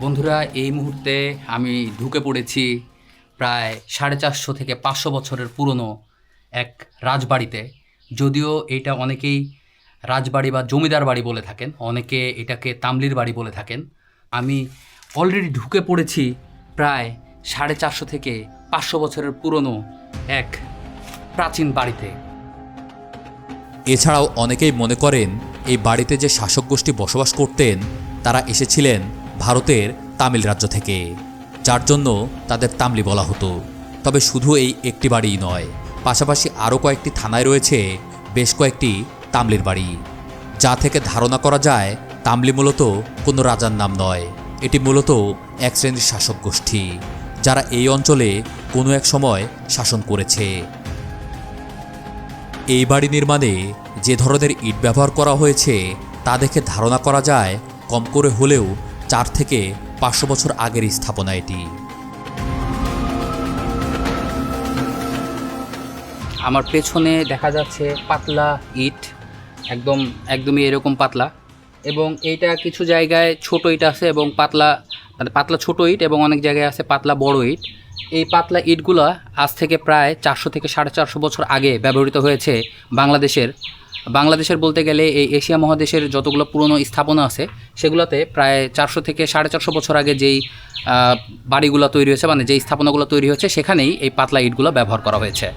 বন্ধুরা, এই মুহূর্তে আমি ঢুকে পড়েছি প্রায় 450 থেকে 500 বছরের পুরনো এক রাজবাড়িতে। যদিও এটা অনেকেই রাজবাড়ি বা জমিদার বাড়ি বলে থাকেন, অনেকে এটাকে তামলির বাড়ি বলে থাকেন। আমি অলরেডি ঢুকে পড়েছি প্রায় 450 থেকে 500 বছরের পুরনো এক প্রাচীন বাড়িতে। এছাড়াও অনেকেই মনে করেন এই বাড়িতে যে শাসক গোষ্ঠী বসবাস করতেন তারা এসেছিলেন ভারতের তামিল রাজ্য থেকে, যার জন্য তাদের তামলি বলা হতো। তবে শুধু এই একটি বাড়িই নয়, পাশাপাশি আরও কয়েকটি থানায় রয়েছে বেশ কয়েকটি তামলির বাড়ি, যা থেকে ধারণা করা যায় তামলি মূলত কোনো রাজার নাম নয়, এটি মূলত এক শ্রেণীর শাসক গোষ্ঠী যারা এই অঞ্চলে কোনো এক সময় শাসন করেছে। এই বাড়ি নির্মাণে যে ধরনের ইট ব্যবহার করা হয়েছে তা দেখে ধারণা করা যায় কম করে হলেও 4 থেকে 500 বছর আগের স্থাপনা এটি। আমার পেছনে দেখা যাচ্ছে পাতলা ইট, একদমই এরকম পাতলা, এবং এইটা কিছু জায়গায় ছোট ইট আছে এবং পাতলা ছোট ইট, এবং অনেক জায়গায় আছে পাতলা বড় ইট। এই পাতলা ইটগুলো আজ থেকে প্রায় 400 থেকে 450 বছর আগে ব্যবহৃত হয়েছে বাংলাদেশের বলতে গেলে এই এশিয়া মহাদেশের যতগুলো পুরনো স্থাপনা আছে সেগুলোতে প্রায় 400 থেকে 450 বছর আগে যেই বাড়িগুলো তৈরি হয়েছে, মানে যেই স্থাপনাগুলো তৈরি হয়েছে সেখানেই এই পাতলা ইটগুলো ব্যবহার করা হয়েছে।